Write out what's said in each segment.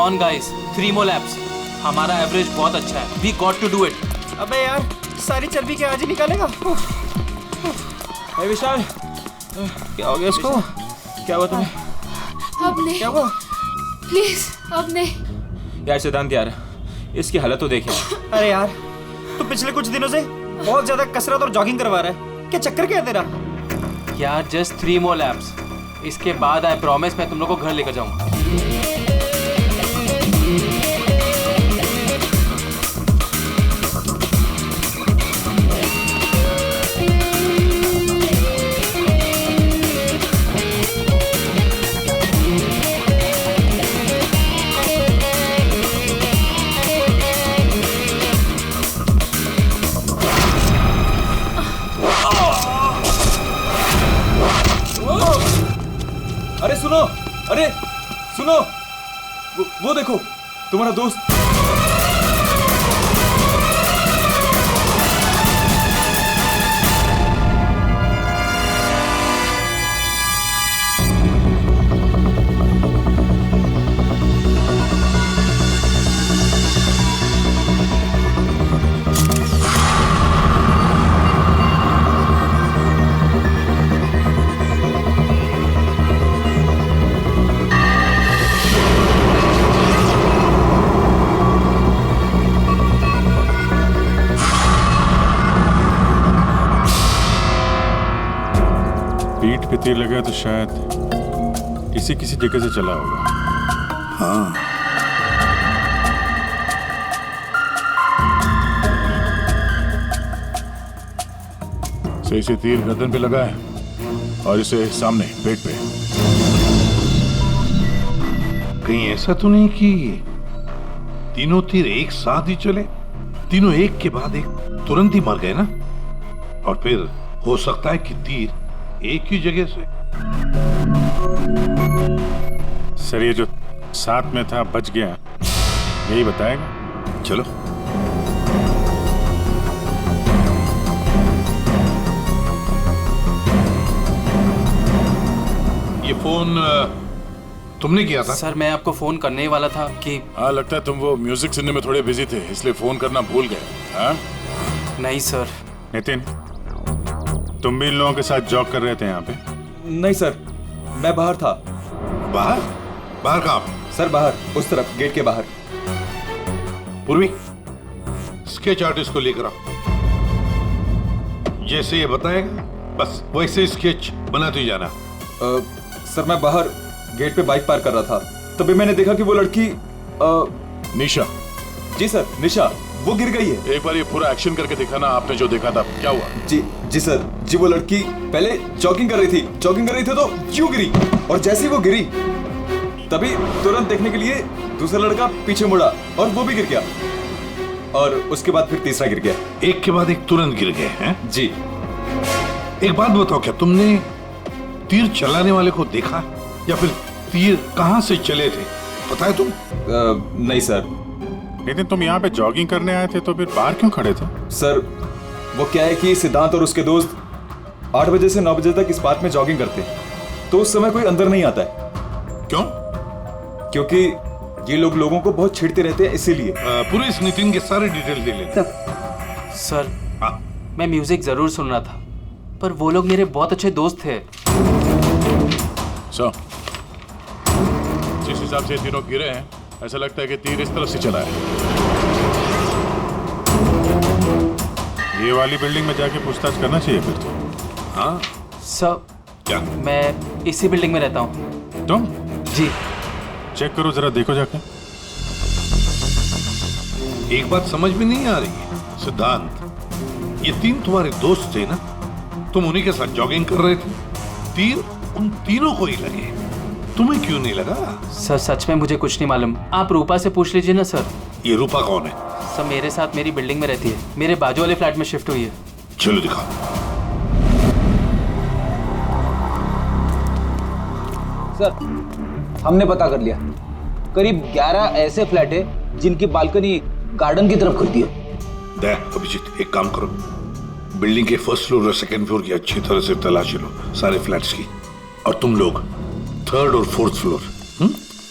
On guys, 3 more laps. हमारा average बहुत अच्छा है. We got to do it. अबे यार, सारी चर्बी के आज ही निकालेगा. विशाल, क्या हो गया इसको? क्या हुआ तुम्हें? अब नहीं. क्या हुआ? प्लीज अब नहीं. यार सिद्धांत यार, इसकी हालत तो देखे. अरे यार, तू पिछले कुछ दिनों से बहुत ज्यादा कसरत और जॉगिंग करवा रहा है. क्या चक्कर क्या है तेरा? यार जस्ट 3 more laps. इसके बाद आई प्रॉमिस मैं तुम लोग को घर लेकर जाऊंगा. अरे सुनो, वो देखो तुम्हारा दोस्त. पीठ पे तीर लगा तो शायद किसी जगह से चला होगा. हाँ. सही से तीर गर्दन पे लगा है और इसे सामने पेट पे. कहीं ऐसा तो नहीं कि तीनों तीर एक साथ ही चले? तीनों एक के बाद एक तुरंत ही मर गए ना? और फिर हो सकता है कि तीर एक ही जगह से. सर ये जो साथ में था बच गया, यही बताएगा. चलो. ये फोन तुमने किया था? सर मैं आपको फोन करने ही वाला था कि. हाँ लगता है तुम वो म्यूजिक सुनने में थोड़े बिजी थे, इसलिए फोन करना भूल गए. हाँ? नहीं सर. नितिन, तुम भी इन लोगों के साथ जॉग कर रहे थे यहाँ पे? नहीं सर, मैं बाहर था. बाहर? बाहर कहाँ पे? सर बाहर, उस तरफ, गेट के बाहर. पूर्वी, स्केच आर्टिस्ट को लेकर आओ. जैसे ये बताएगा बस वैसे स्केच बनाते ही जाना. सर मैं बाहर गेट पे बाइक पार्क कर रहा था, तभी मैंने देखा कि वो लड़की. निशा. जी सर, निशा वो गिर गई है. एक बार ये पूरा एक्शन करके दिखाना, आपने जो देखा था क्या हुआ? जी सर, जी वो लड़की पहले जॉगिंग कर रही थी तो यूं गिरी, और जैसे ही वो गिरी तभी तुरंत देखने के लिए दूसरा लड़का पीछे मुड़ा और वो भी गिर गया, और उसके बाद फिर तीसरा गिर गया. एक के बाद एक तुरंत गिर गए हैं? जी. एक बात बताओ, क्या तुमने तीर चलाने वाले को देखा या फिर तीर कहां से चले थे, पता है तुम? नहीं सर. लेकिन तुम यहाँ पे जॉगिंग करने आए थे तो फिर बाहर क्यों खड़े थे? सर वो क्या है कि सिद्धांत और उसके दोस्त 8 बजे से 9 बजे तक इस पार्क में जॉगिंग करते हैं, तो उस समय कोई अंदर नहीं आता है. क्यों? क्योंकि ये लोगों को बहुत छेड़ते रहते हैं, इसीलिए. पूरे इस नितिन के सारे डिटेल दे लेते. सर हाँ. मैं म्यूजिक जरूर सुन रहा था, पर वो लोग मेरे बहुत अच्छे दोस्त थे. सो जिस हिसाब से तीनों गिरे हैं, ऐसा लगता है कि तीर इस तरफ से चला है. ये वाली बिल्डिंग में जाके पूछताछ करना चाहिए फिर तो. हाँ. सर क्या? मैं इसी बिल्डिंग में रहता हूँ. तुम? जी. चेक करो जरा, देखो जाके. एक बात समझ में नहीं आ रही है सिद्धांत, ये तीन तुम्हारे दोस्त थे ना, तुम उन्हीं के साथ जॉगिंग कर रहे थे, तीर उन तीनों को ही लगे, तुम्हें क्यों नहीं लगा? सर सच में मुझे कुछ नहीं मालूम, आप रूपा से पूछ लीजिए ना सर. ये रूपा कौन है? सर मेरे साथ मेरी बिल्डिंग में रहती है, मेरे बाजू वाले फ्लैट में शिफ्ट हुई है. चलो दिखाओ. सर हमने पता कर लिया, करीब 11 ऐसे फ्लैट है जिनकी बालकनी गार्डन की तरफ खुलती है. देख अभिजीत, एक काम करो, बिल्डिंग के फर्स्ट फ्लोर और सेकंड फ्लोर की अच्छी तरह से तलाशी लो, सारे फ्लैट्स की, और तुम लोग थर्ड और फोर्थ फ्लोर.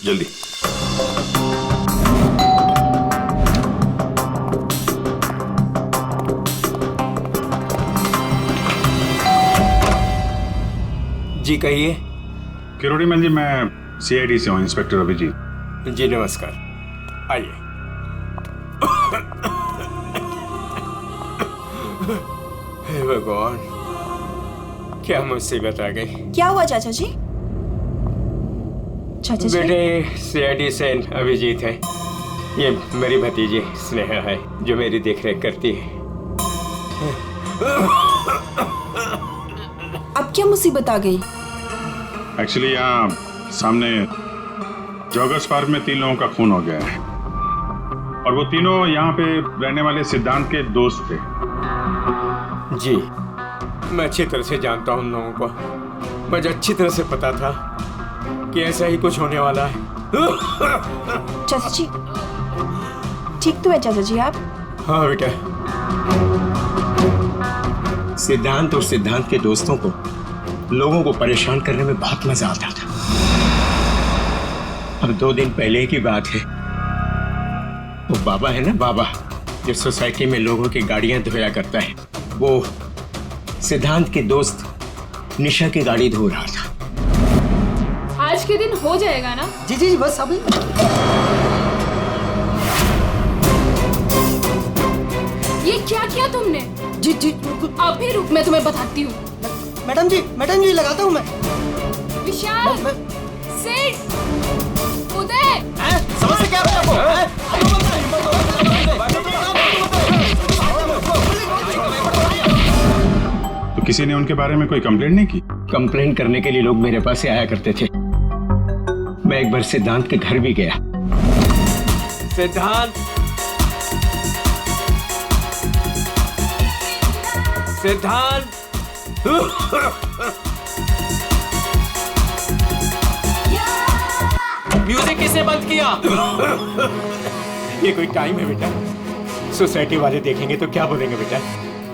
जल्दी. जी कहिए। किरोड़ी मल जी, मैं सीआईडी से हूँ, इंस्पेक्टर अभिजीत। जी नमस्कार, आइए। हे भगवान, क्या मुसीबत आ गई। क्या हुआ चाचा जी? चाचा जी बेटे, सीआईडी से अभिजीत है। ये मेरी भतीजी स्नेहा है जो मेरी देखरेख करती है। अब क्या मुसीबत आ गई? एक्चुअली यहाँ सामने जॉगर्स पार्क में 3 लोगों का खून हो गया है और वो तीनों यहाँ पे रहने वाले सिद्धांत के दोस्त थे। जी, मैं अच्छी तरह से जानता हूँ उन लोगों को। मुझे अच्छी तरह से पता था कि ऐसा ही कुछ होने वाला है। चाचा जी ठीक तो है चाचा जी आप? हाँ बेटा। सिद्धांत और सिद्धांत के दोस्तों को लोगों को परेशान करने में बहुत मजा आता था। अब 2 दिन पहले की बात है, वो बाबा है ना, बाबा जो सोसाइटी में लोगों की गाड़ियां धोया करता है, वो सिद्धांत के दोस्त निशा की गाड़ी धो रहा था। आज के दिन हो जाएगा ना? जी जी जी, बस अभी। ये क्या किया तुमने? जी जी अभी रुक, मैं तुम्हें बताती हूँ। मैडम जी लगाता हूँ मैं। विशाल, सिड, उदय, समझ से क्या तो किसी ने उनके बारे में कोई कंप्लेंट नहीं की? कंप्लेन करने के लिए लोग मेरे पास से आया करते थे। मैं एक बार सिद्धांत के घर भी गया। सिद्धांत, सिद्धांत, म्यूजिक किसने बंद किया? ये कोई टाइम है बेटा? सोसाइटी वाले देखेंगे तो क्या बोलेंगे बेटा?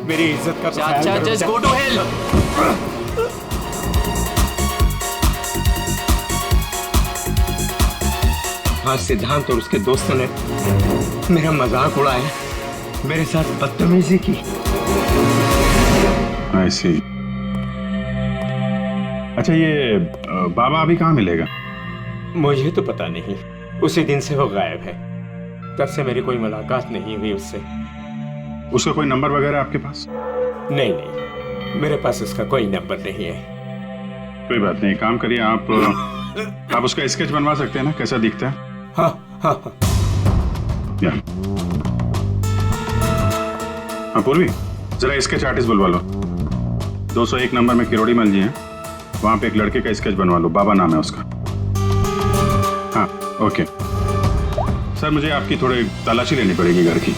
मेरी इज्जत का ख्याल चाचा, करो जस्ट बेटा। Go to hell. आज सिद्धांत और उसके दोस्तों ने मेरा मजाक उड़ाया, मेरे साथ बदतमीजी की। I see। अच्छा, ये बाबा अभी कहाँ मिलेगा? मुझे तो पता नहीं, उसी दिन से वो गायब है। तब से मेरी कोई मुलाकात नहीं हुई उससे। उसका कोई नंबर वगैरह आपके पास? नहीं, मेरे पास उसका कोई नंबर नहीं है। कोई बात नहीं, काम करिए, आप उसका स्केच बनवा सकते हैं ना, कैसा दिखता है? हाँ हाँ हाँ। हाँ पूर्वी, जरा स्केच आर्टिस्ट बुलवा लो। 201 नंबर में किरोड़ी मल जी हैं, वहां पे एक लड़के का स्केच बनवा लो, बाबा नाम है उसका। हाँ ओके सर, मुझे आपकी थोड़ी तलाशी लेनी पड़ेगी घर की।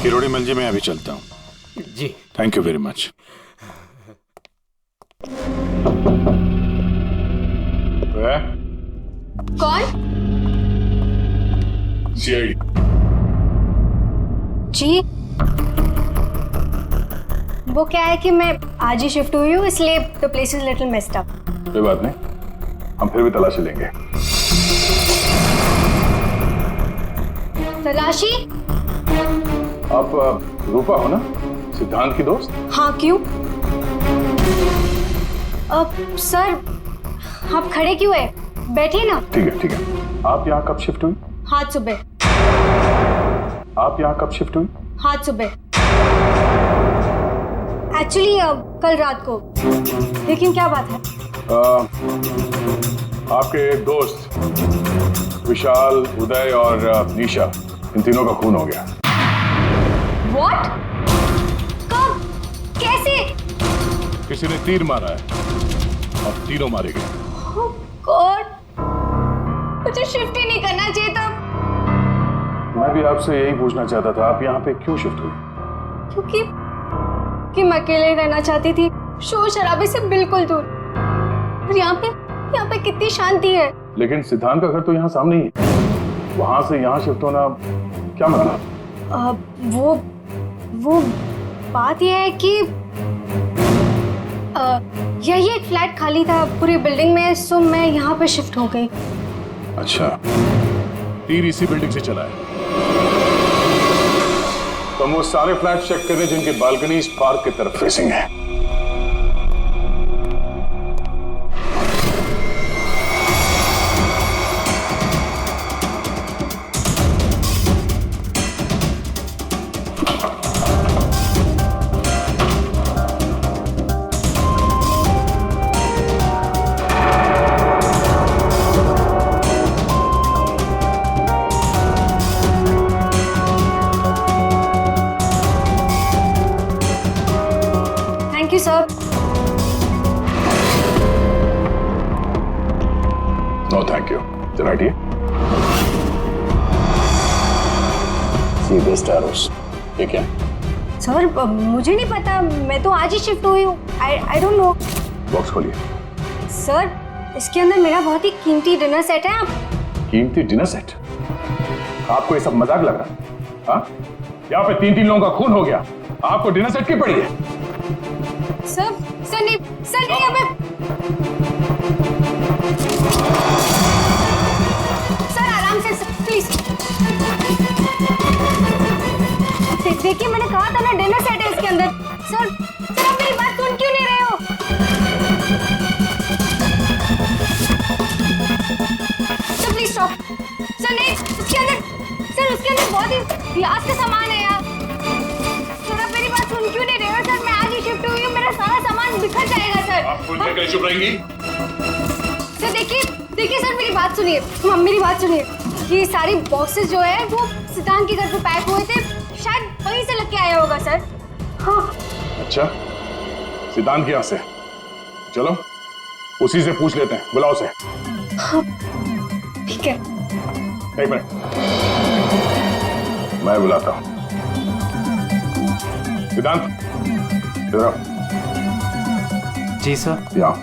किरोड़ी मल जी, मैं अभी चलता हूँ। जी थैंक यू वेरी मच। कौन? सीआईडी। जी, वो क्या है कि मैं आज ही शिफ्ट हुई हूँ, इसलिए the place is little messed up. कोई बात नहीं, हम फिर भी तलाशी लेंगे। तलाशी? आप रूपा हो ना, सिद्धांत की दोस्त? हाँ, क्यों? सर, आप खड़े क्यों है? बैठिए ना। ठीक है ठीक है। आप यहाँ कब शिफ्ट हुई? हाथ सुबह। आप यहाँ कब शिफ्ट हुई? हाथ सुबह। एक्चुअली कल रात को। लेकिन क्या बात है? आपके एक दोस्त विशाल, उदय और निशा, इन तीनों का खून हो गया। What? कब? कैसे? किसी ने तीर मारा है और तीनों मारे गए। Oh God! मुझे शिफ्ट ही नहीं करना चाहिए था। मैं भी आपसे यही पूछना चाहता था, आप यहाँ पे क्यों शिफ्ट हुई? क्योंकि मैं अकेले रहना चाहती थी, शोर शराबे से बिल्कुल दूर। और यहाँ पे कितनी शांति है। लेकिन सिद्धांत का घर तो यहाँ सामने ही है, वहां से यहाँ शिफ्ट होना क्या मतलब? वो बात यह है कि यही एक फ्लैट खाली था पूरी बिल्डिंग में, सो मैं यहाँ पे शिफ्ट हो गई। अच्छा, तीर इसी बिल्डिंग से चला है। तुम वो सारे फ्लैट चेक कर रहे जिनकी बालकनी इस पार्क की तरफ फेसिंग है। Thank you sir. No thank you. बैठिए। See best arrows. ये क्या है? सर मुझे नहीं पता, मैं तो आज ही शिफ्ट हुई हूँ। I don't know. बॉक्स खोलिए। सर इसके अंदर मेरा बहुत ही कीमती डिनर सेट है। कीमती डिनर सेट? आपको ये सब मजाक लग रहा है? हाँ? यहाँ पे 3-3 लोगों का खून हो गया, आपको डिनर सेट की पड़ी है? सर नहीं अबे। सर आराम से प्लीज। देखिए मैंने कहा था ना डिनर सेट है इसके अंदर। सर आप मेरी बात सुन क्यों नहीं रहे हो? Sir please stop. सर नहीं, उसके अंदर बहुत ही ग्लास का सामान है यार। सर आप मेरी बात सुन क्यों नहीं रहे हो? सर मैं आज ही शिफ्ट हुई हूँ, मेरा सारा सामान बिखर जाएगा सर। आप फुल करके चुप रहेंगी? सर देखिए सर मेरी बात सुनिए, मेरी बात सुनिए। ये सारी बॉक्सेस जो है वो सिद्धांत के घर पे पैक हुए थे, शायद वहीं से लेके आया होगा सर। हाँ। अच्छा, सिद्धांत के यहाँ से? चलो उसी से पूछ लेते हैं, बुलाओ से। हाँ, ठीक है। एक मिनट, मैं बुलाता हूँ। सिद्धांत इधर आओ। जी सर। यहाँ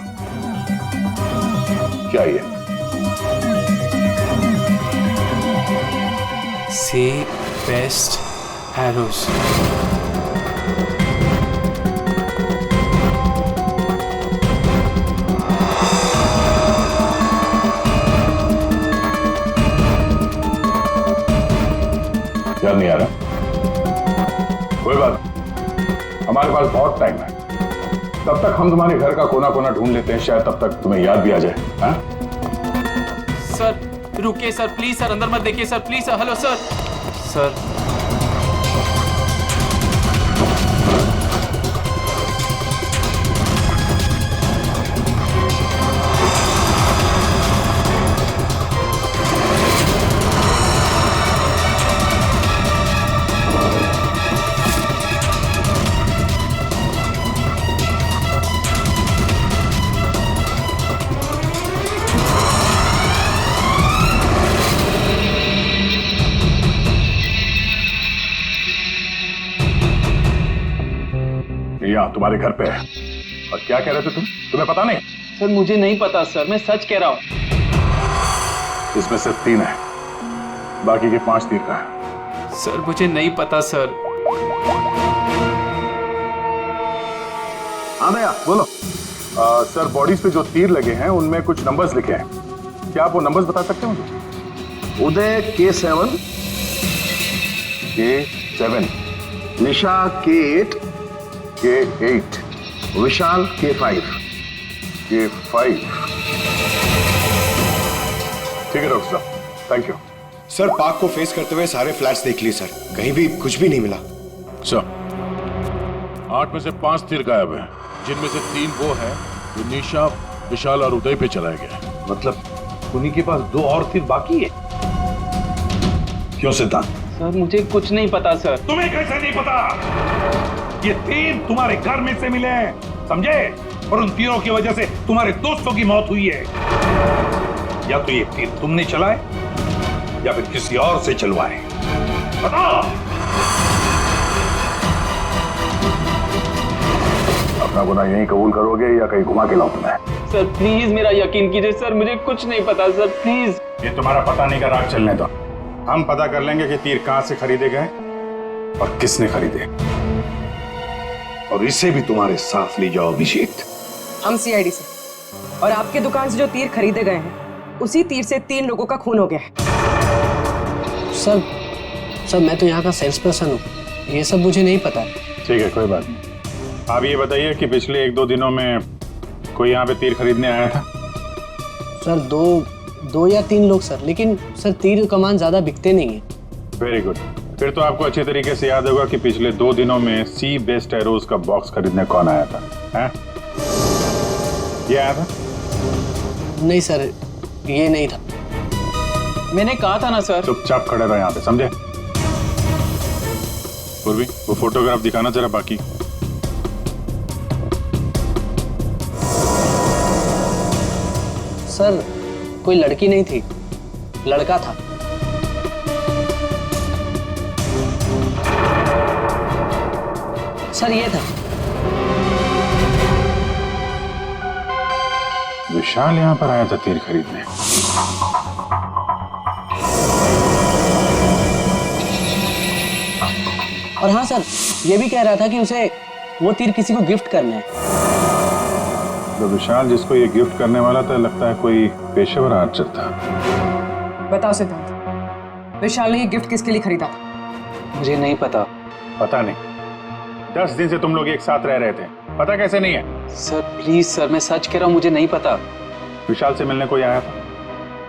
क्या ये? सी बेस्ट एरोस। याद नहीं आ रहा? कोई बात, हमारे पास बहुत टाइम है। तब तक हम तुम्हारे घर का कोना कोना ढूंढ लेते हैं, शायद तब तक तुम्हें याद भी आ जाए। हाँ? सर रुकिए सर, प्लीज सर, अंदर मत देखिए sir, please sir. Hello sir. Sir यहाँ तुम्हारे घर पे है। और क्या कह रहे थे तुम? तुम्हें पता नहीं? सर मुझे नहीं पता सर, मैं सच कह रहा हूँ। इसमें सिर्फ 3 है, बाकी के 5 तीर का है। सर मुझे नहीं पता सर। हाँ भैया बोलो। सर बॉडीज पे जो तीर लगे हैं उनमें कुछ नंबर्स लिखे हैं, क्या आप वो नंबर्स बता सकते हैं मुझे? उदय K7, K7, निशा K8, K8, विशाल K5। K5। ठीक है डॉक्टर साहब, थैंक यू। सर पार्क को फेस करते हुए सारे फ्लैट्स देख लिए सर, कहीं भी कुछ भी नहीं मिला। सर 8 में से 5 तीर गायब हैं, जिनमें से 3 वो हैं जो निशा, विशाल और उदय पे चलाए गए। मतलब उन्हीं के पास 2 और तीर बाकी है। क्यों सिद्धांत? सर मुझे कुछ नहीं पता सर। तुम्हें कैसे नहीं पता? ये तीर तुम्हारे घर में से मिले हैं, समझे? और उन तीरों की वजह से तुम्हारे दोस्तों की मौत हुई है। या तो ये तीर तुमने चलाए या फिर किसी और से चलवाए, बताओ। अपना गुनाह यहीं कबूल करोगे या कहीं घुमा के लाऊं तुम्हें? सर प्लीज मेरा यकीन कीजिए सर, मुझे कुछ नहीं पता सर, प्लीज। ये तुम्हारा पता नहीं का राग चलने दो, हम पता कर लेंगे कि तीर कहां से खरीदे गए और किसने खरीदे। और इसे भी तुम्हारे साथ ले जाओ अभिषेक। हम सीआईडी से, और आपके दुकान से जो तीर खरीदे गए हैं उसी तीर से 3 लोगों का खून हो गया है। सर मैं तो यहाँ का सेल्स पर्सन हूँ, ये सब मुझे नहीं पता। ठीक है, कोई बात नहीं। आप ये बताइए कि पिछले 1-2 दिनों में कोई यहाँ पे तीर खरीदने आया था? सर दो या 3 लोग सर, लेकिन सर तीर कमान ज्यादा बिकते नहीं है। Very good. फिर तो आपको अच्छे तरीके से याद होगा कि पिछले 2 दिनों में सी बेस्ड एरोज का बॉक्स खरीदने कौन आया था? हैं? ये आया था? नहीं सर, ये नहीं था। मैंने कहा था ना सर। चुपचाप खड़े रहो यहाँ पे, समझे? पूर्वी, वो फोटोग्राफ दिखाना जरा बाकी। सर कोई लड़की नहीं थी, लड़का था। सर ये था। विशाल यहाँ पर आया था तीर खरीदने। और हाँ सर, ये भी कह रहा था कि उसे वो तीर किसी को गिफ्ट करना है। तो विशाल जिसको ये गिफ्ट करने वाला था, लगता है कोई पेशेवर आर्चर था। बताओ सिद्धांत, विशाल ने ये गिफ्ट किसके लिए खरीदा था? मुझे नहीं पता। पता नहीं? 10 दिन से तुम लोग एक साथ रह रहे थे, पता कैसे नहीं है? सर प्लीज सर, मैं सच कह रहा हूँ, मुझे नहीं पता। विशाल से मिलने कोई आया था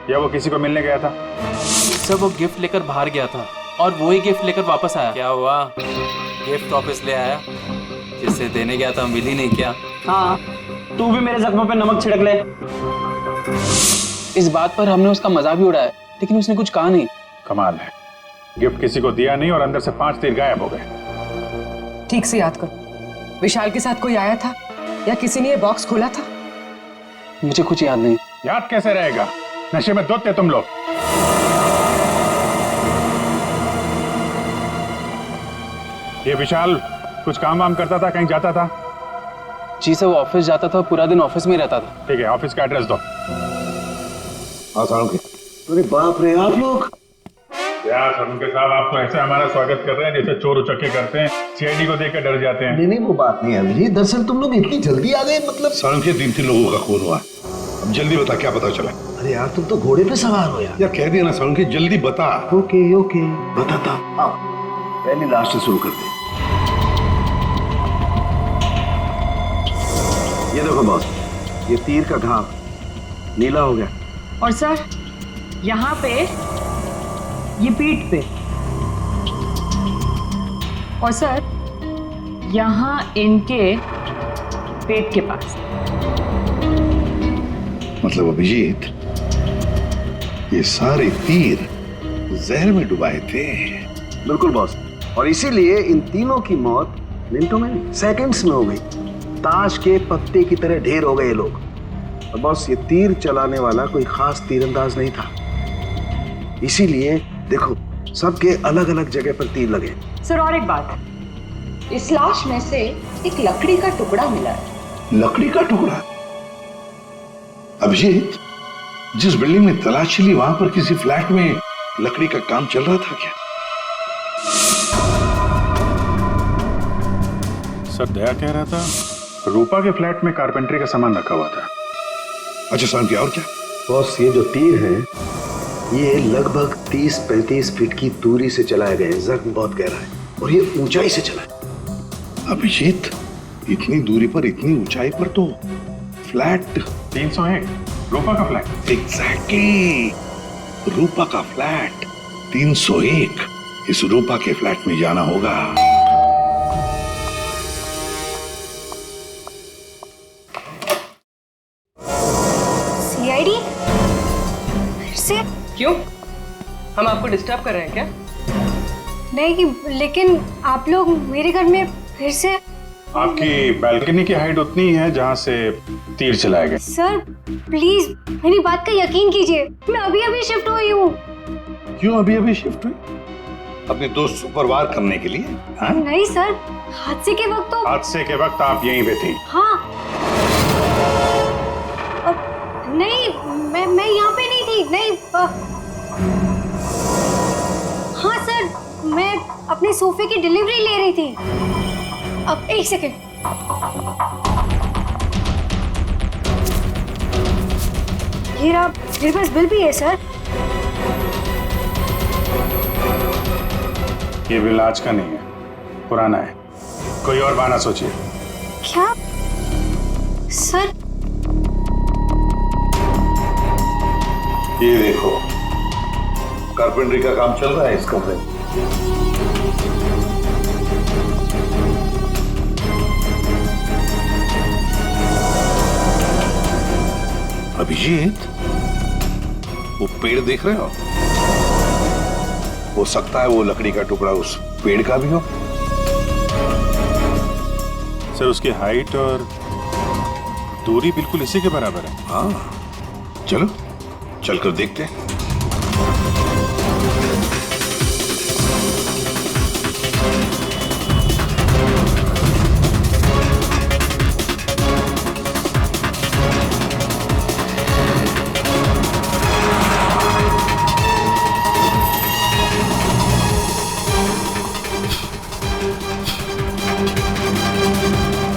या वो किसी को मिलने गया था? सर वो गिफ्ट लेकर बाहर गया था और वो ही गिफ्ट लेकर वापस आया। क्या हुआ? गिफ्ट वापस ले आया? जिसे देने गया था मिली नहीं क्या? हाँ, तू भी मेरे जख्मों पे नमक छिड़क ले। इस बात पर हमने उसका मजाक भी उड़ाया, लेकिन उसने कुछ कहा नहीं। कमाल है, गिफ्ट किसी को दिया नहीं और अंदर से 5 तीर गायब हो गए। ठीक से याद कर, विशाल के साथ कोई आया था या किसी ने ये बॉक्स खोला था? मुझे कुछ याद नहीं। याद कैसे रहेगा? नशे में धुत थे तुम लोग। ये विशाल कुछ काम वाम करता था, कहीं जाता था? जी सर, वो ऑफिस जाता था, पूरा दिन ऑफिस में रहता था। ठीक है, ऑफिस का एड्रेस दो। अरे बाप रे, आप लोग यार सरुण साहब, आप तो ऐसे हमारा स्वागत कर रहे हैं जैसे चोर उचक्के करते हैं, सीआईडी को देखकर डर जाते हैं। नहीं, वो बात नहीं है अभिजीत। दरअसल तुम लोग इतनी जल्दी आ गए, मतलब सड़क के 3 लोगों का खून हुआ। अब जल्दी बता, क्या पता चला? अरे यार, तुम तो घोड़े पे सवार हो यार। कह दिया ना सड़क की, जल्दी बता। ओके बताता। आओ, पहले लास्ट से शुरू करते हैं। ये देखो बॉस, ये तीर का घाव नीला हो गया। और सर यहाँ पे, ये पीठ पे, और सर यहाँ इनके पेट के पास। मतलब अभिजीत, ये सारे तीर जहर में डुबाए थे। बिल्कुल बॉस, और इसीलिए इन तीनों की मौत मिनटों में नहीं, सेकंड्स में हो गई। ताश के पत्ते की तरह ढेर हो गए ये लोग। और बॉस, ये तीर चलाने वाला कोई खास तीरंदाज नहीं था, इसीलिए देखो सबके अलग अलग जगह पर तीर लगे। सर और एक बात, इस लाश में से एक लकड़ी का टुकड़ा मिला है। लकड़ी का टुकड़ा? अभिजीत, जिस बिल्डिंग में तलाशी ली, वहां पर किसी फ्लैट में लकड़ी का काम चल रहा था क्या? सर दया कह रहा था रूपा के फ्लैट में कारपेंटरी का सामान रखा हुआ था। अच्छा सर, क्या और क्या? बॉस, ये जो तीर है ये लगभग 30-35 फीट की दूरी से चलाए गए हैं। जख्म बहुत गहरा है और ये ऊंचाई से चला है। अभिजीत, इतनी दूरी पर, इतनी ऊंचाई पर तो फ्लैट 301 रूपा का फ्लैट। एग्जैक्टली, रूपा का फ्लैट 301। इस रूपा के फ्लैट में जाना होगा। सीआईडी? फिर से? क्यों, हम आपको डिस्टर्ब कर रहे हैं क्या? नहीं, लेकिन आप लोग मेरे घर में फिर से। आपकी बालकनी की हाइट उतनी है जहां से तीर चलाए गए। सर प्लीज मेरी बात का यकीन कीजिए, मैं अभी अभी शिफ्ट हुई हूँ। क्यों अभी शिफ्ट हुई? अपने दोस्त को परवार करने के लिए? हाँ? नहीं सर, हादसे के वक्त तो। हादसे के वक्त आप यहीं पे थी? हाँ। नहीं, मैं यहाँ पे नहीं थी। नहीं। हाँ सर, मैं अपने सोफे की डिलीवरी ले रही थी। अब एक सेकेंड। ये रहा, मेरे पास बिल भी है सर। ये बिल आज का नहीं है, पुराना है। कोई और बहाना सोचिए। क्या सर? ये देखो, कारपेंटरी का काम चल रहा है इस कमरे में। अभिजीत, वो पेड़ देख रहे हो सकता है वो लकड़ी का टुकड़ा उस पेड़ का भी हो। सर उसकी हाइट और दूरी बिल्कुल इसी के बराबर है। हाँ, चलो चलकर देखते हैं।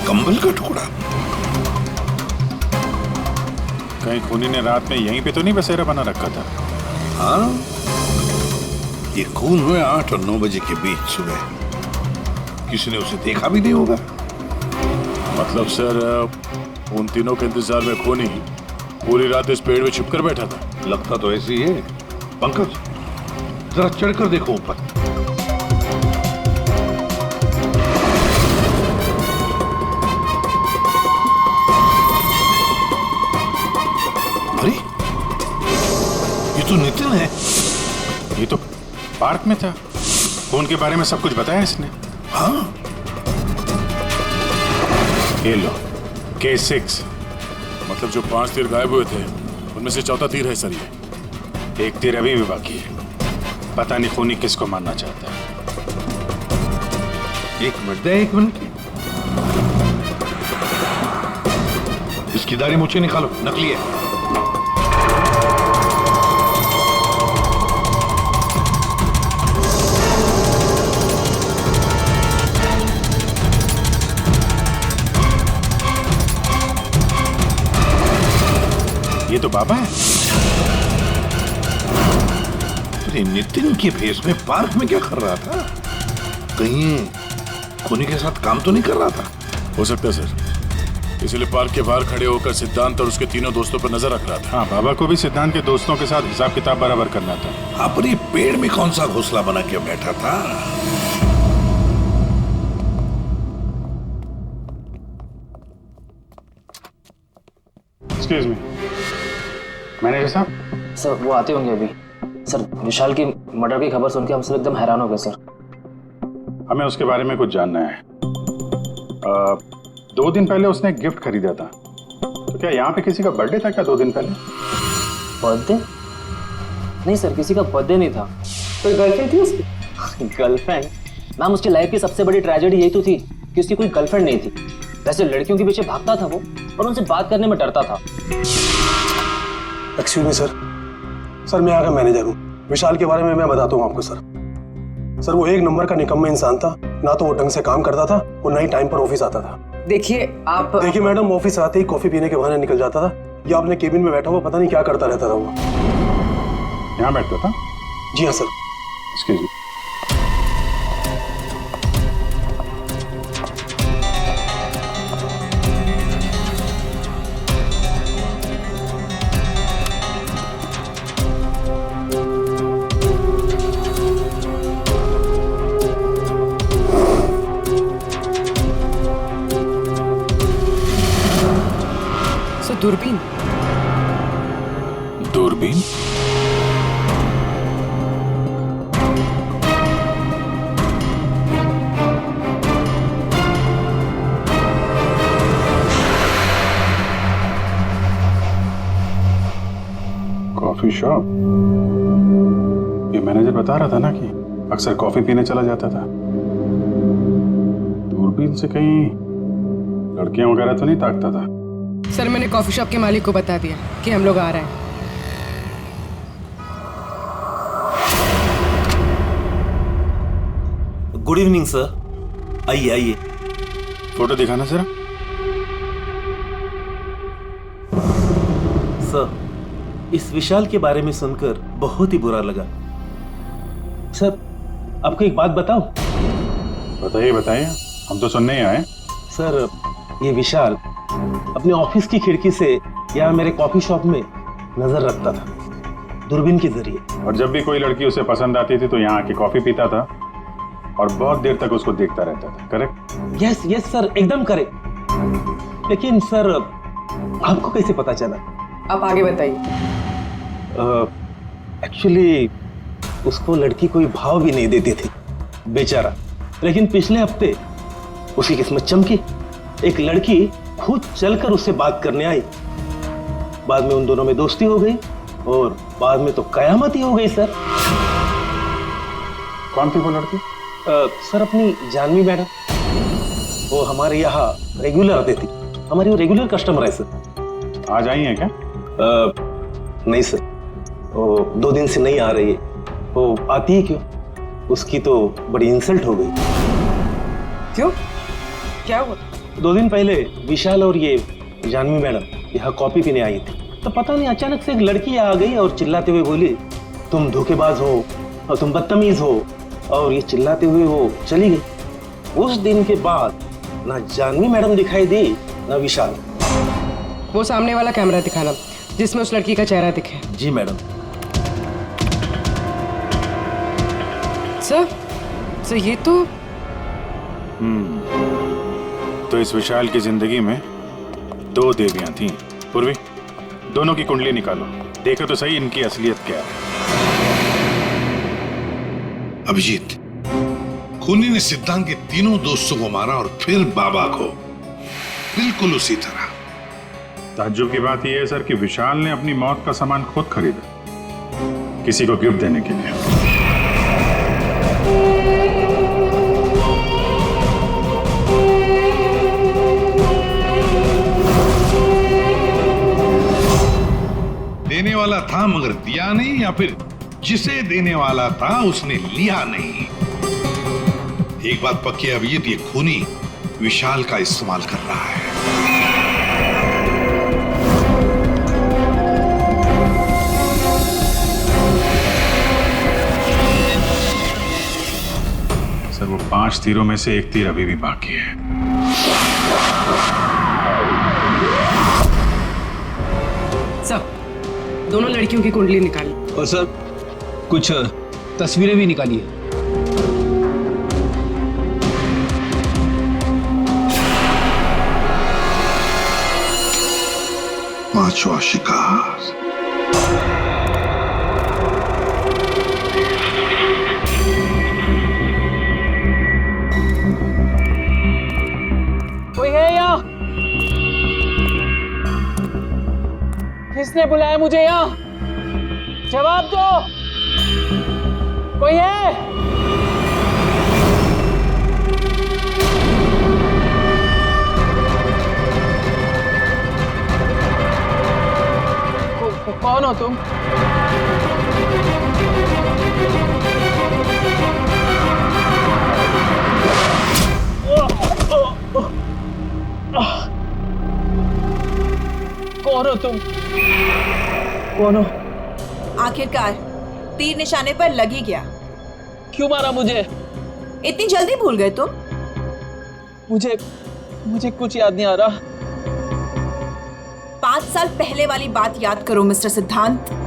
कंबल का टुकड़ा। कहीं खूनी ने रात में यहीं पे तो नहीं बसेरा बना रखा था? हाँ, ये खून हुए 8 और 9 बजे के बीच सुबह। किसी ने उसे देखा भी नहीं होगा। मतलब सर उन तीनों के इंतजार में खूनी पूरी रात इस पेड़ में छुप कर बैठा था। लगता तो ऐसे ही है। पंकज, जरा चढ़कर देखो ऊपर। अरे, ये तो नितिन है। ये तो पार्क में था। फोन के बारे में सब कुछ बताया इसने। हाँ, ये लो K6, मतलब जो 5 तीर गायब हुए थे उनमें से चौथा तीर है सर। ये एक तीर अभी भी बाकी है। पता नहीं खूनी किसको मारना चाहता है। 1 मिनट दे, 1 मिनट। इसकी दाढ़ी मूछें निकालो, नकली है। ये तो बाबा है। अरे नितिन के भेष में पार्क में क्या कर रहा था? कहीं खूनी के साथ काम तो नहीं कर रहा था? हो सकता है सर, इसलिए पार्क के बाहर खड़े होकर सिद्धांत और उसके तीनों दोस्तों पर नजर रख रहा था। हाँ, बाबा को भी सिद्धांत के दोस्तों के साथ हिसाब किताब बराबर करना था। हाँ, पर ये पेड़ में कौन सा घोंसला बना के बैठा था? एक्सक्यूज मी, मैनेजर साहब। सर वो आते होंगे अभी। सर विशाल की मर्डर की खबर सुन के हम सब एकदम हैरान हो गए सर। हमें उसके बारे में कुछ जानना है। 2 दिन पहले उसने एक गिफ्ट खरीदा था, तो क्या यहाँ पे किसी का बर्थडे था क्या 2 दिन पहले? बर्थडे? नहीं सर, किसी का बर्थडे नहीं था। कोई गर्लफ्रेंड थी उसकी? गर्लफ्रेंड? मैम, उसकी लाइफ की सबसे बड़ी ट्रेजेडी यही तो थी कि उसकी कोई गर्लफ्रेंड नहीं थी। वैसे लड़कियों के पीछे भागता था वो, और उनसे बात करने में डरता था। एक्सक्यूज मी सर, मैं यहाँ का मैनेजर हूँ। विशाल के बारे में मैं बताता हूँ आपको सर। वो 1 नंबर का निकम्मा इंसान था। ना तो वो ढंग से काम करता था और ना ही टाइम पर ऑफिस आता था। देखिए मैडम, ऑफिस आते ही कॉफी पीने के बहाने निकल जाता था या अपने केबिन में बैठा हुआ पता नहीं क्या करता रहता था वो। यहाँ बैठता था? जी हाँ सर। Excuse me. दूरबीन? दूरबीन? Coffee shop? ये मैनेजर बता रहा था ना कि अक्सर कॉफी पीने चला जाता था। दूरबीन से कहीं लड़कियां वगैरह तो नहीं ताकता था? सर मैंने कॉफी शॉप के मालिक को बता दिया कि हम लोग आ रहे हैं। गुड इवनिंग सर, आइए आइए। फोटो दिखाना जरा। सर, इस विशाल के बारे में सुनकर बहुत ही बुरा लगा। सर, आपको एक बात बताऊं? बताइए बताइए, हम तो सुनने ही आए। सर, ये विशाल अपने ऑफिस की खिड़की से यहाँ मेरे कॉफी शॉप में नजर रखता था, दूरबीन के जरिए। और जब भी कोई लड़की उसे पसंद आती थी तो यहाँ आके कॉफी पीता था और बहुत देर तक उसको देखता रहता था। करेक्ट? यस यस सर, एकदम करेक्ट। लेकिन सर, आपको कैसे पता चला? आप आगे बताइए। एक्चुअली उसको लड़की कोई भाव भी नहीं देती थी बेचारा। लेकिन पिछले हफ्ते उसकी किस्मत चमकी, एक लड़की खुद चलकर उससे बात करने आई। बाद में उन दोनों में दोस्ती हो गई और बाद में तो कयामत ही हो गई सर। कौन थी वो लड़की? सर, अपनी जानवी मैडम। वो हमारे यहाँ रेगुलर आती थी, हमारी वो रेगुलर कस्टमर है सर। आज आई है क्या? नहीं सर, वो 2 दिन से नहीं आ रही है। वो आती है क्यों? उसकी तो बड़ी इंसल्ट हो गई। क्यों? क्या हुआ? 2 दिन पहले विशाल और ये जानवी मैडम यहाँ कॉफी पीने आई थी, तो पता नहीं अचानक से एक लड़की आ गई और चिल्लाते हुए बोली, तुम धोखेबाज हो और तुम बदतमीज हो, और ये चिल्लाते हुए वो चली गई। उस दिन के बाद ना जानवी मैडम दिखाई दी ना विशाल। वो सामने वाला कैमरा दिखाना जिसमें उस लड़की का चेहरा दिखे। जी मैडम। सर ये तो तो इस विशाल की जिंदगी में 2 देवियां थीं। पूर्वी, दोनों की कुंडली निकालो, देखो तो सही इनकी असलियत क्या है। अभिजीत, खूनी ने सिद्धांत के तीनों दोस्तों को मारा और फिर बाबा को, बिल्कुल उसी तरह। ताज्जुब की बात यह है सर कि विशाल ने अपनी मौत का सामान खुद खरीदा, किसी को गिफ्ट देने के लिए। देने वाला था मगर दिया नहीं, या फिर जिसे देने वाला था उसने लिया नहीं। एक बात पक्की है अभिजीत, ये खूनी विशाल का इस्तेमाल कर रहा है। सर, वो 5 तीरों में से 1 तीर अभी भी बाकी है। सर, दोनों लड़कियों की कुंडली निकाली और सर कुछ तस्वीरें भी निकाली है। पांचवा शिकार। कोई है यहाँ? किसने बुलाया मुझे यहाँ? जवाब दो, कोई है? कौन हो तुम? कौन हो तुम? कौन हो? आखिरकार तीर निशाने पर लग ही गया। क्यों मारा मुझे? इतनी जल्दी भूल गए तुम? मुझे कुछ याद नहीं आ रहा। 5 साल पहले वाली बात याद करो मिस्टर सिद्धांत।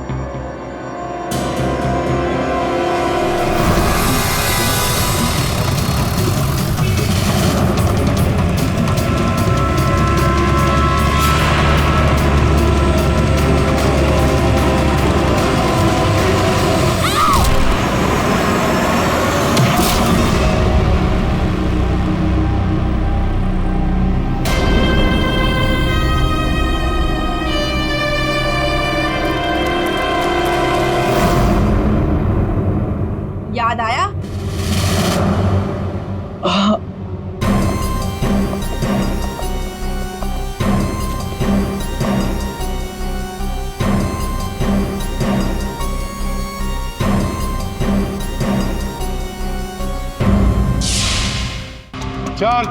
याद आया?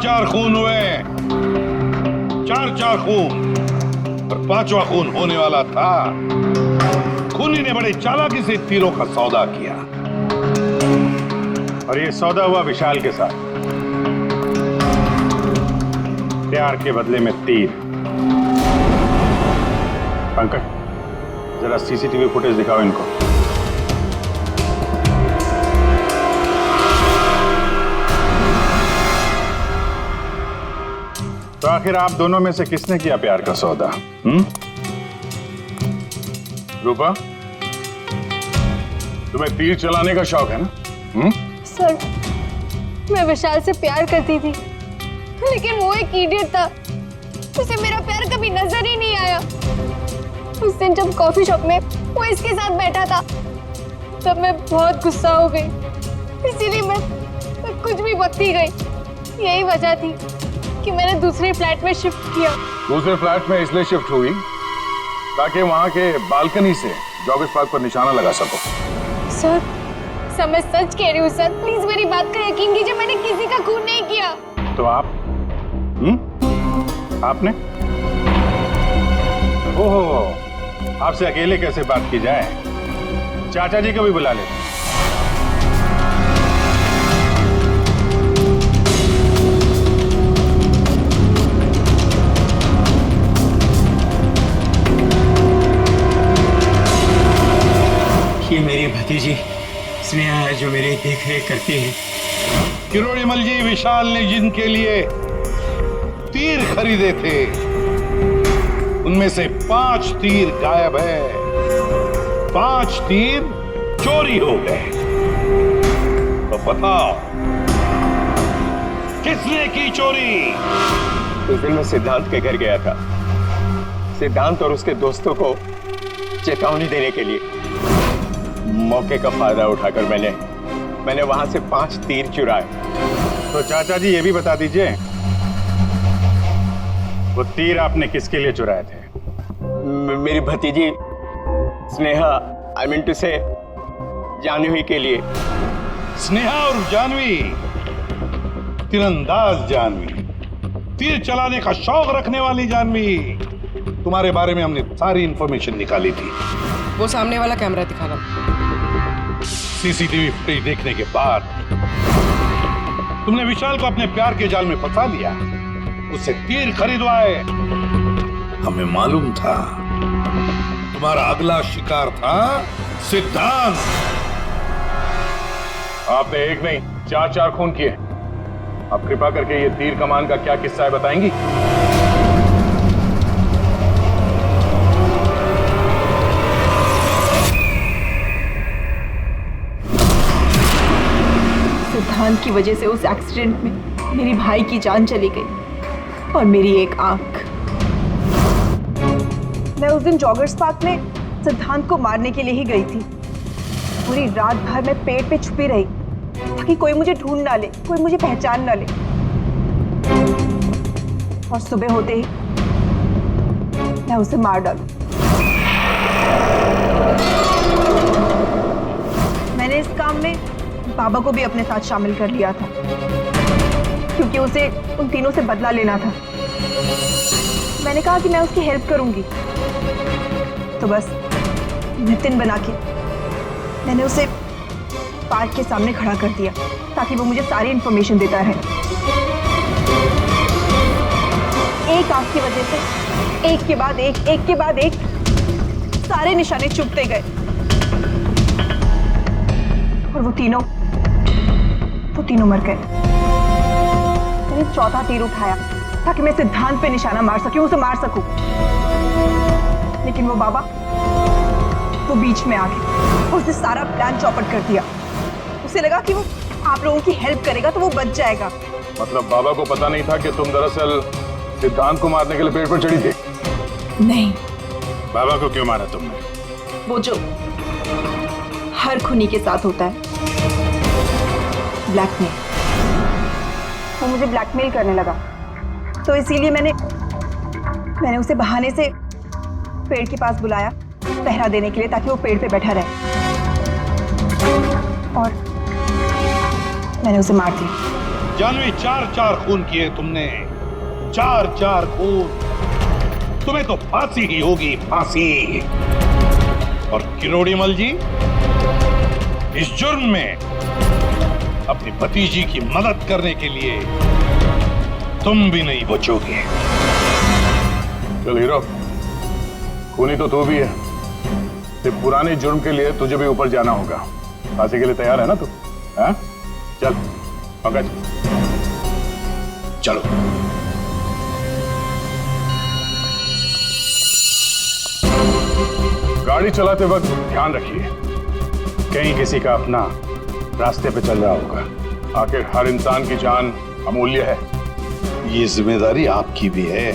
चार खून हुए, 4 खून, और 5वां खून होने वाला था। खूनी ने बड़े चालाकी से तीरों का सौदा किया। और ये सौदा हुआ विशाल के साथ, प्यार के बदले में तीर। पंकज, जरा सीसीटीवी फुटेज दिखाओ इनको। तो आखिर आप दोनों में से किसने किया प्यार का सौदा? रूपा, तुम्हें तीर चलाने का शौक है ना? सर, मैं विशाल से प्यार करती थी, लेकिन वो एक इडियट था। उसे मेरा प्यार कभी नजर ही नहीं आया। उस दिन जब कॉफी शॉप में वो इसके साथ बैठा था, तब मैं बहुत गुस्सा हो गई। इसीलिए मैं कुछ भी बकती गई। यही वजह थी कि मैंने दूसरे फ्लैट में शिफ्ट किया। दूसरे फ्लैट में इसलिए शिफ्ट हुई ताकि वहां के बालकनी से जॉगिंग पार्क पर निशाना लगा सको। सर, मैं सच कह रही हूँ सर, प्लीज मेरी बात का यकीन कीजिए। मैंने किसी का खून नहीं किया। तो आप? आपने? ओहो, आपसे अकेले कैसे बात की जाए? चाचा जी को भी बुला लेते। ये मेरी भतीजी स्नेहा है जो मेरी देख रेख करती है। किरोड़ीमल जी, विशाल ने जिनके लिए तीर खरीदे थे उनमें से 5 तीर गायब है। 5 तीर चोरी हो गए। तो बताओ किसने की चोरी? उस दिन मैं सिद्धांत के घर गया था, सिद्धांत और उसके दोस्तों को चेतावनी देने के लिए। मौके का फायदा उठाकर मैंने वहां से 5 तीर चुराए। तो चाचा जी ये भी बता दीजिए, वो तीर आपने किसके लिए चुराए थे? मेरी भतीजी स्नेहा, आई मीन टू से जानवी के लिए। स्नेहा और जानवी, तीरंदाज जानवी, तीर चलाने का शौक रखने वाली जानवी। तुम्हारे बारे में हमने सारी इंफॉर्मेशन निकाली थी। वो सामने वाला कैमरा दिखाना। सीसीटीवी फुटेज देखने के बाद तुमने विशाल को अपने प्यार के जाल में फंसा लिया, उससे तीर खरीदवाए। हमें मालूम था तुम्हारा अगला शिकार था सिद्धांत। आपने एक नहीं 4 खून किए। आप कृपा करके ये तीर कमान का क्या किस्सा है बताएंगी? सिद्धांत की वजह से उस एक्सीडेंट में मेरी भाई की जान चली गई और मेरी एक आंख। मैं उस दिन जॉगर्स पार्क में सिद्धांत को मारने के लिए ही गई थी। पूरी रात भर मैं पेड़ पे छुपी रही ताकि कोई मुझे ढूंढ ना ले, कोई मुझे पहचान ना ले। और सुबह होते ही मैं उसे मार डालूं। मैंने इस काम में बाबा को भी अपने साथ शामिल कर लिया था क्योंकि उसे उन तीनों से बदला लेना था। मैंने कहा कि मैं उसकी हेल्प करूंगी, तो बस नितिन बना के मैंने उसे पार्क के सामने खड़ा कर दिया ताकि वो मुझे सारी इंफॉर्मेशन देता रहे। एक आंख की वजह से एक के बाद एक सारे निशाने चुभते गए और वो तीनों मर गए। मैंने 4था तीर उठाया ताकि मैं सिद्धांत पे निशाना मार सकूं, उसे मार सकूं। लेकिन वो बाबा वो बीच में आ गए और उसने सारा प्लान चौपट कर दिया। उसे लगा कि वो आप लोगों की हेल्प करेगा तो वो बच जाएगा। मतलब बाबा को पता नहीं था कि तुम दरअसल सिद्धांत को मारने के लिए पेड़ पर चढ़ी थी? नहीं। बाबा को क्यों मारा तुमने? वो जो हर खूनी के साथ होता है, ब्लैकमेल। वो मुझे ब्लैकमेल करने लगा, तो इसीलिए मैंने उसे बहाने से पेड़ के पास बुलाया पहरा देने के लिए ताकि वो पेड़ पे बैठा रहे, और मैंने उसे मार दिया। जानवी, 4 खून किए तुमने, 4 खून। तुम्हें तो फांसी ही होगी, फांसी। और किरोड़ीमल जी, इस जुर्म में अपनी भतीजी की मदद करने के लिए तुम भी नहीं बचोगे। चल हीरो, खूनी तो तू भी है। ते पुराने जुर्म के लिए तुझे भी ऊपर जाना होगा। फांसी के लिए तैयार है ना तू? हाँ? चल पंकज चलो। गाड़ी चलाते वक्त ध्यान रखिए, कहीं किसी का अपना रास्ते पे चल रहा होगा। आखिर हर इंसान की जान अमूल्य है। ये जिम्मेदारी आपकी भी है।